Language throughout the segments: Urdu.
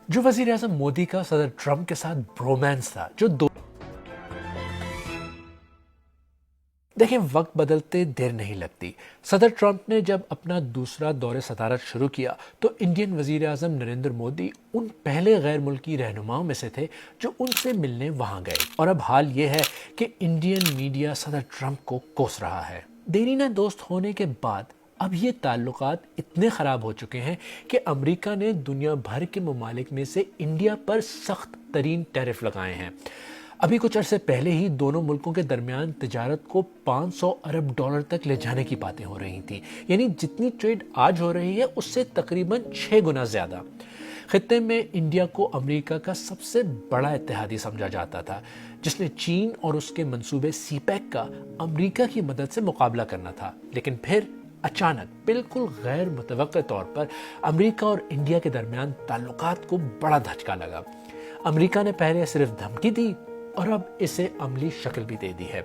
جو وزیر اعظم مودی کا صدر ٹرمپ کے ساتھ برومانس تھا، جو دیکھیں وقت بدلتے دیر نہیں لگتی۔ صدر ٹرمپ نے جب اپنا دوسرا دور صدارت شروع کیا تو انڈین وزیر اعظم نریندر مودی ان پہلے غیر ملکی رہنماؤں میں سے تھے جو ان سے ملنے وہاں گئے، اور اب حال یہ ہے کہ انڈین میڈیا صدر ٹرمپ کو کوس رہا ہے۔ دیرینہ دوست ہونے کے بعد اب یہ تعلقات اتنے خراب ہو چکے ہیں کہ امریکہ نے دنیا بھر کے ممالک میں سے انڈیا پر سخت ترین ٹیرف لگائے ہیں۔ ابھی کچھ عرصے پہلے ہی دونوں ملکوں کے درمیان تجارت کو 500 ارب ڈالر تک لے جانے کی باتیں ہو رہی تھیں، یعنی جتنی ٹریڈ آج ہو رہی ہے اس سے تقریباً 6 گنا زیادہ۔ خطے میں انڈیا کو امریکہ کا سب سے بڑا اتحادی سمجھا جاتا تھا، جس نے چین اور اس کے منصوبے سی پیک کا امریکہ کی مدد سے مقابلہ کرنا تھا، لیکن پھر اچانک بالکل غیر متوقع طور پر امریکہ اور انڈیا کے درمیان تعلقات کو بڑا دھچکا لگا۔ امریکہ نے پہلے صرف دھمکی دی اور اب اسے عملی شکل بھی دے دی ہے۔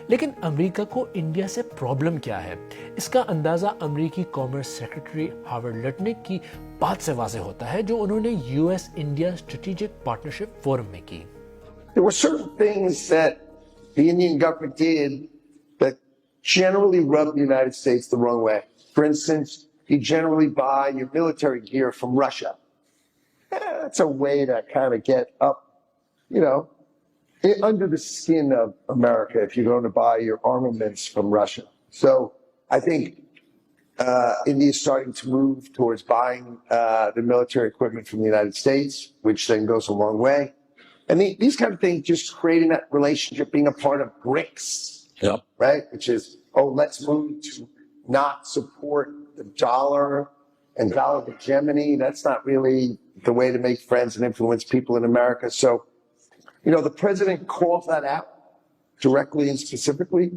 لیکن امریکہ کو انڈیا سے پرابلم کیا ہے؟ اس کا اندازہ امریکی کامرس سیکرٹری ہاورڈ لٹنک کی بات سے واضح ہوتا ہے جو انہوں نے U S India strategic partnership forum میں کی۔ There were certain things that the Indian government did that generally rubbed the United States the wrong way. For instance, you generally buy your military gear from Russia. That's a way to kind of get up, you know, under the skin of America if you're going to buy your armaments from Russia. So I think India is starting to move towards buying the military equipment from the United States, which then goes a long way. And these kind of things just creating that relationship, being a part of BRICS, Yep. right? Which is, oh, let's move to not support the dollar and dollar hegemony. That's not really the way to make friends and influence people in America. So, you know, the president calls that out directly and specifically.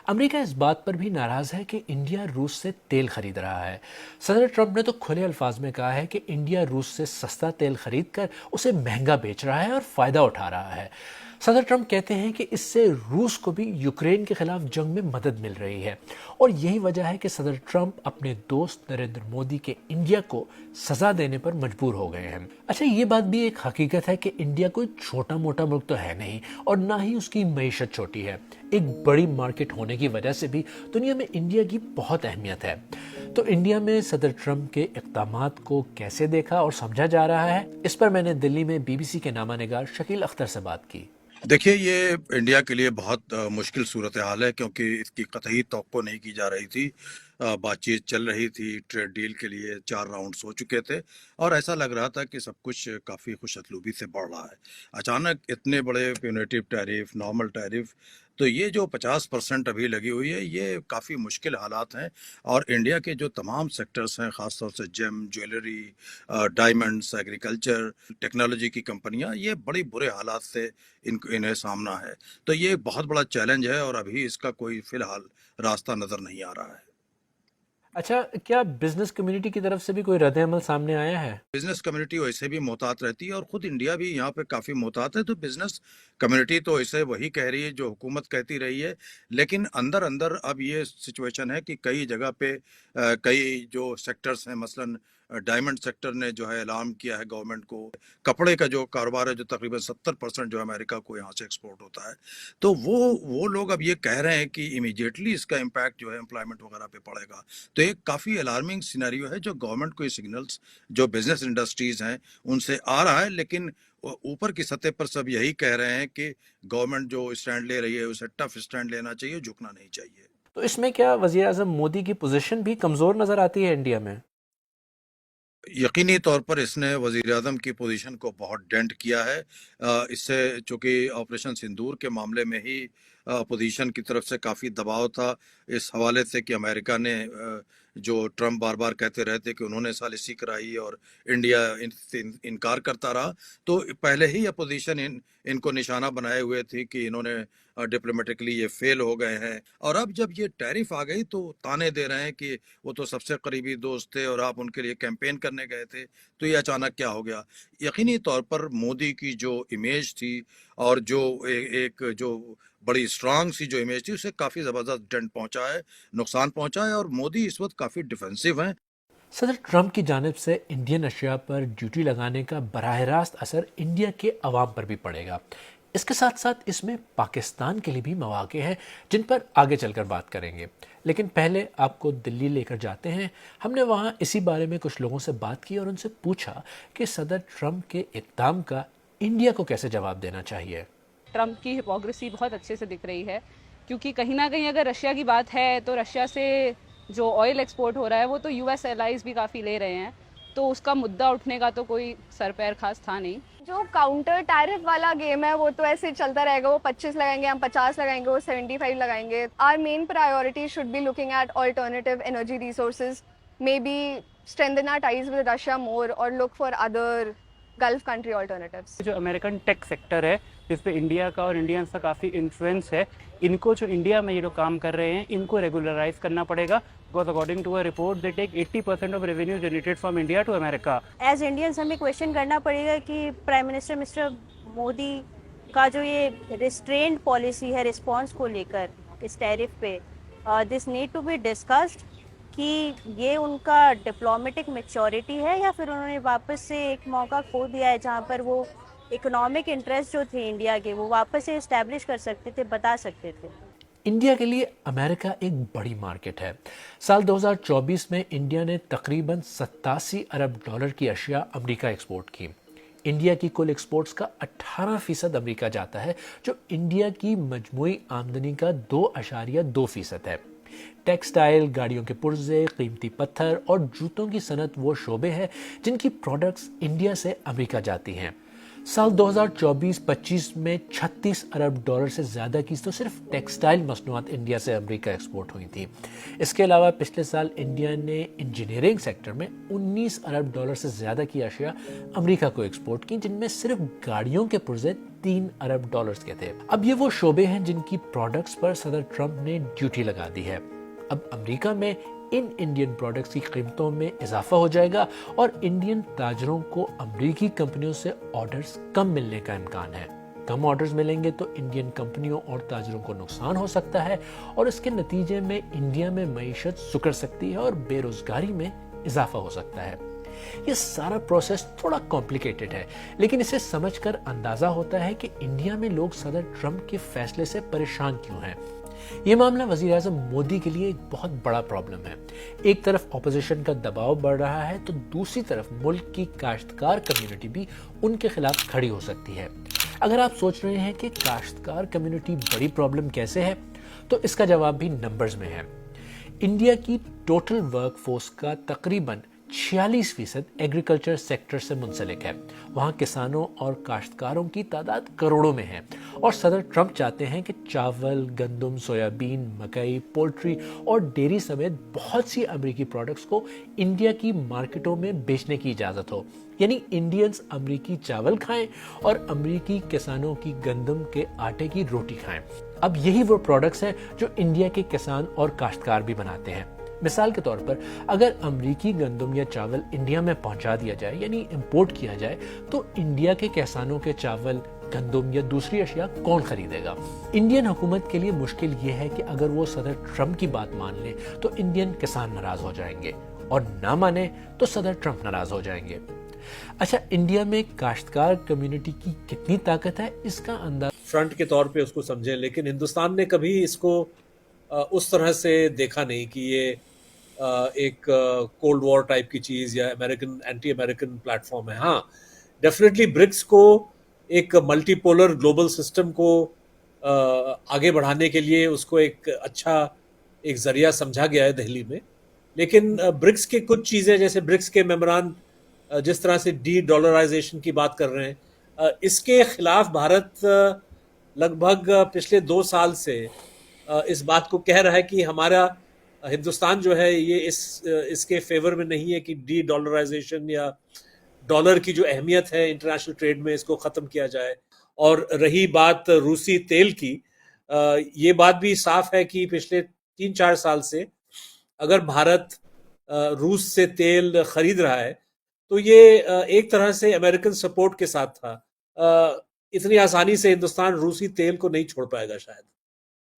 امریکہ اس بات پر بھی ناراض ہے کہ انڈیا روس سے تیل خرید رہا ہے۔ صدر ٹرمپ نے تو کھلے الفاظ میں کہا ہے کہ انڈیا روس سے سستا تیل خرید کر اسے مہنگا بیچ رہا ہے اور فائدہ اٹھا رہا ہے۔ صدر ٹرمپ کہتے ہیں کہ اس سے روس کو بھی یوکرین کے خلاف جنگ میں مدد مل رہی ہے، اور یہی وجہ ہے کہ صدر ٹرمپ اپنے دوست نریندر مودی کے انڈیا کو سزا دینے پر مجبور ہو گئے ہیں۔ اچھا، یہ بات بھی ایک حقیقت ہے کہ انڈیا کوئی چھوٹا موٹا ملک تو ہے نہیں، اور نہ ہی اس کی معیشت چھوٹی ہے۔ ایک بڑی مارکیٹ ہونے کی وجہ سے بھی دنیا میں انڈیا کی بہت اہمیت ہے۔ تو انڈیا میں صدر ٹرمپ کے اقدامات کو کیسے دیکھا اور سمجھا جا رہا ہے، اس پر میں نے دلی میں بی بی سی کے نامہ نگار شکیل اختر سے بات کی۔ دیکھیے، یہ انڈیا کے لیے بہت مشکل صورتحال ہے، کیونکہ اس کی قطعی توقع نہیں کی جا رہی تھی۔ بات چیت چل رہی تھی، ٹریڈ ڈیل کے لیے 4 راؤنڈز ہو چکے تھے، اور ایسا لگ رہا تھا کہ سب کچھ کافی خوش اسلوبی سے بڑھ رہا ہے۔ اچانک اتنے بڑے پیونیٹیو ٹیرف، نارمل ٹیرف، تو یہ جو 50% ابھی لگی ہوئی ہے، یہ کافی مشکل حالات ہیں، اور انڈیا کے جو تمام سیکٹرز ہیں، خاص طور سے جیم، جویلری، ڈائمنڈس، ایگریکلچر، ٹیکنالوجی کی کمپنیاں، یہ بڑی برے حالات سے انہیں سامنا ہے۔ تو یہ بہت بڑا چیلنج ہے، اور ابھی اس کا کوئی فی الحال راستہ نظر نہیں آ رہا ہے۔ اچھا، کیا بزنس کمیونٹی کی طرف سے بھی کوئی رد عمل سامنے آیا ہے؟ بزنس کمیونٹی ویسے بھی محتاط رہتی ہے، اور خود انڈیا بھی یہاں پہ کافی محتاط ہے، تو بزنس کمیونٹی تو اسے وہی کہہ رہی ہے جو حکومت کہتی رہی ہے، لیکن اندر اندر اب یہ سچویشن ہے کہ کئی جگہ پہ کئی جو سیکٹرز ہیں، مثلاً ڈائمنڈ سیکٹر نے جو ہے اعلان کیا ہے گورنمنٹ کو، کپڑے کا جو کاروبار ہے جو تقریباً 70% جو امریکہ کو یہاں سے ایکسپورٹ ہوتا ہے، تو وہ لوگ اب یہ کہہ رہے ہیں کہ امیڈیٹلی اس کا امپیکٹ جو ہے امپلائمنٹ وغیرہ پہ پڑے گا۔ تو ایک کافی الارمنگ سینیریو ہے جو گورنمنٹ کو یہ سگنلز جو بزنس انڈسٹریز ہیں ان سے آ رہا ہے، لیکن اوپر کی سطح پر سب یہی کہہ رہے ہیں کہ گورنمنٹ جو اسٹینڈ لے رہی ہے اسے ٹف اسٹینڈ لینا چاہیے، جھکنا نہیں چاہیے۔ تو اس میں کیا وزیر اعظم مودی کی پوزیشن بھی کمزور نظر آتی ہے انڈیا میں؟ یقینی طور پر اس نے وزیر اعظم کی پوزیشن کو بہت ڈینٹ کیا ہے۔ اس سے چونکہ آپریشن سندور کے معاملے میں ہی اپوزیشن کی طرف سے کافی دباؤ تھا، اس حوالے سے کہ امریکہ نے جو ٹرمپ بار بار کہتے رہے تھے کہ انہوں نے ثالثی کرائی اور انڈیا ان سے انکار کرتا رہا، تو پہلے ہی اپوزیشن ان کو نشانہ بنائے ہوئے تھی کہ انہوں نے ڈپلومیٹکلی یہ فیل ہو گئے ہیں، اور اب جب یہ ٹیرف آ گئی تو تانے دے رہے ہیں کہ وہ تو سب سے قریبی دوست تھے اور آپ ان کے لیے کیمپین کرنے گئے تھے، تو یہ اچانک کیا ہو گیا۔ یقینی طور پر مودی کی جو امیج تھی اور جو ایک جو بڑی اسٹرانگ سی جو امیج تھی، اسے کافی زبردست ڈنٹ پہنچا ہے، نقصان پہنچا ہے، اور مودی اس وقت کافی ڈیفینسو ہیں۔ صدر ٹرمپ کی جانب سے انڈین اشیاء پر ڈیوٹی لگانے کا براہ راست اثر انڈیا کے عوام پر بھی پڑے گا. اس کے ساتھ ساتھ اس میں پاکستان کے لیے بھی مواقع ہیں جن پر آگے چل کر بات کریں گے. لیکن پہلے آپ کو دلی لے کر جاتے ہیں. ہم نے وہاں اسی بارے میں کچھ لوگوں سے بات کی اور ان سے پوچھا کہ صدر ٹرمپ کے اقدام کا انڈیا کو کیسے جواب دینا چاہیے. ٹرمپ کی ہپوکریسی بہت اچھے سے دکھ رہی ہے، کیونکہ کہیں نہ کہیں اگر رشیا کی بات ہے تو رشیا سے جو آئل ایکسپورٹ ہو رہا ہے وہ تو یو ایس ایلائز بھی کافی لے رہے ہیں، تو اس کا مدعا اٹھنے کا تو کوئی سر پیر خاص تھا نہیں. جو کاؤنٹر ٹیرف والا گیم ہے وہ تو ایسے ہی چلتا رہے گا. وہ 25 لگائیں گے، ہم 50 لگائیں گے، وہ 75 لگائیں گے. Our main priority should be looking at alternative energy resources, may be strengthen our ties with Russia more or look for other Gulf country alternatives. جو امریکن ٹیک سیکٹر ہے جس پہ انڈیا کا اور انڈینس کا کافی انفلوئنس ہے، ان کو جو انڈیا میں یہ لوگ کام کر رہے ہیں ان کو ریگولرائز کرنا پڑے گا. because according to a report they take 80% of revenue generated from India to America. As Indians ہمیں کویشچن کرنا پڑے گا کہ پرائم منسٹر مسٹر مودی کا جو یہ ریسٹرینڈ پالیسی ہے رسپانس کو لے کر اس ٹیرف پہ، this need to be discussed کہ یہ ان کا ڈپلومیٹک میچورٹی ہے یا پھر انہوں نے واپس سے ایک موقع کھو دیا ہے جہاں پر وہ اکنامک انٹرسٹ جو تھے انڈیا کے وہ واپس سے اسٹیبلش کر سکتے تھے، بتا سکتے تھے. انڈیا کے لیے امریکہ ایک بڑی مارکیٹ ہے. سال 2024 میں انڈیا نے تقریباً 87 ارب ڈالر کی اشیاء امریکہ ایکسپورٹ کی. انڈیا کی کل ایکسپورٹس کا 18% امریکہ جاتا ہے، جو انڈیا کی مجموعی آمدنی کا 2.2% ہے. ٹیکسٹائل، گاڑیوں کے پرزے، قیمتی پتھر اور جوتوں کی صنعت وہ شعبے ہیں جن کی پروڈکٹس انڈیا سے امریکہ جاتی ہیں. سال 2024-25 میں 36 ارب ڈالر سے زیادہ کی تو صرف ٹیکسٹائل مصنوعات انڈیا سے امریکہ ایکسپورٹ ہوئی تھی. اس کے علاوہ پچھلے سال انڈیا نے انجینئرنگ سیکٹر میں 19 ارب ڈالر سے زیادہ کی اشیاء امریکہ کو ایکسپورٹ کی، جن میں صرف گاڑیوں کے پرزے 3 ارب ڈالرز کے تھے. اب یہ وہ شعبے ہیں جن کی پروڈکٹس پر صدر ٹرمپ نے ڈیوٹی لگا دی ہے. اب امریکہ میں ان انڈین پروڈکٹس کی قیمتوں میں اضافہ ہو جائے گا اور انڈین تاجروں کو امریکی کمپنیوں سے آرڈرز کم ملنے کا امکان ہے. کم آرڈرز ملیں گے تو انڈین کمپنیوں اور تاجروں کو نقصان ہو سکتا ہے اور اس کے نتیجے میں انڈیا میں معیشت سکڑ سکتی ہے اور بے روزگاری میں اضافہ ہو سکتا ہے. یہ سارا پروسیس تھوڑا کمپلیکیٹڈ ہے، لیکن اسے سمجھ کر اندازہ ہوتا ہے کہ انڈیا میں لوگ صدر ٹرمپ کے فیصلے سے پریشان کیوں ہیں. یہ معاملہ وزیر اعظم مودی کے لیے ایک بہت بڑا پرابلم ہے. ایک طرف اپوزیشن کا دباؤ بڑھ رہا ہے تو دوسری طرف ملک کی کاشتکار کمیونٹی بھی ان کے خلاف کھڑی ہو سکتی ہے. اگر آپ سوچ رہے ہیں کہ کاشتکار کمیونٹی بڑی پرابلم کیسے ہے، تو اس کا جواب بھی نمبرز میں ہے. انڈیا کی ٹوٹل ورک فورس کا تقریباً 46% ایگریکلچر سیکٹر سے منسلک ہے. وہاں کسانوں اور کاشتکاروں کی تعداد کروڑوں میں ہے اور صدر ٹرمپ چاہتے ہیں کہ چاول، گندم، سویابین، مکئی، پولٹری اور ڈیری سمیت بہت سی امریکی پروڈکٹس کو انڈیا کی مارکیٹوں میں بیچنے کی اجازت ہو. یعنی انڈینز امریکی چاول کھائیں اور امریکی کسانوں کی گندم کے آٹے کی روٹی کھائیں. اب یہی وہ پروڈکٹس ہیں جو انڈیا کے کسان اور کاشتکار بھی بناتے ہیں. مثال کے طور پر اگر امریکی گندم یا چاول انڈیا میں پہنچا دیا جائے، یعنی امپورٹ کیا جائے، تو انڈیا کے کسانوں کے چاول، گندم یا دوسری اشیاء کون خریدے گا؟ انڈین حکومت کے لیے مشکل یہ ہے کہ اگر وہ صدر ٹرمپ کی بات مان لیں تو انڈین کسان ناراض ہو جائیں گے اور نہ مانے تو صدر ٹرمپ ناراض ہو جائیں گے. اچھا، انڈیا میں کاشتکار کمیونٹی کی کتنی طاقت ہے، اس کا اندازہ فرنٹ کے طور پہ اس کو سمجھیں، لیکن ہندوستان نے کبھی اس کو اس طرح سے دیکھا نہیں کہ یہ ایک کولڈ وار ٹائپ کی چیز یا American anti American platform ہے. ہاں، ڈیفینیٹلی برکس کو ایک ملٹی پولر گلوبل سسٹم کو آگے بڑھانے کے لیے اس کو ایک اچھا ایک ذریعہ سمجھا گیا ہے دہلی میں. لیکن برکس کے کچھ چیزیں جیسے برکس کے ممبران جس طرح سے ڈی ڈالرائزیشن کی بات کر رہے ہیں، اس کے خلاف بھارت لگ بھگ پچھلے 2 سال سے اس بات کو کہہ رہا ہے کہ ہمارا ہندوستان جو ہے یہ اس کے فیور میں نہیں ہے کہ ڈی ڈالرائزیشن یا ڈالر کی جو اہمیت ہے انٹرنیشنل ٹریڈ میں اس کو ختم کیا جائے. اور رہی بات روسی تیل کی، یہ بات بھی صاف ہے کہ پچھلے 3-4 سال سے اگر بھارت روس سے تیل خرید رہا ہے تو یہ ایک طرح سے امریکن سپورٹ کے ساتھ تھا. اتنی آسانی سے ہندوستان روسی تیل کو نہیں چھوڑ پائے گا شاید.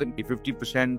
50%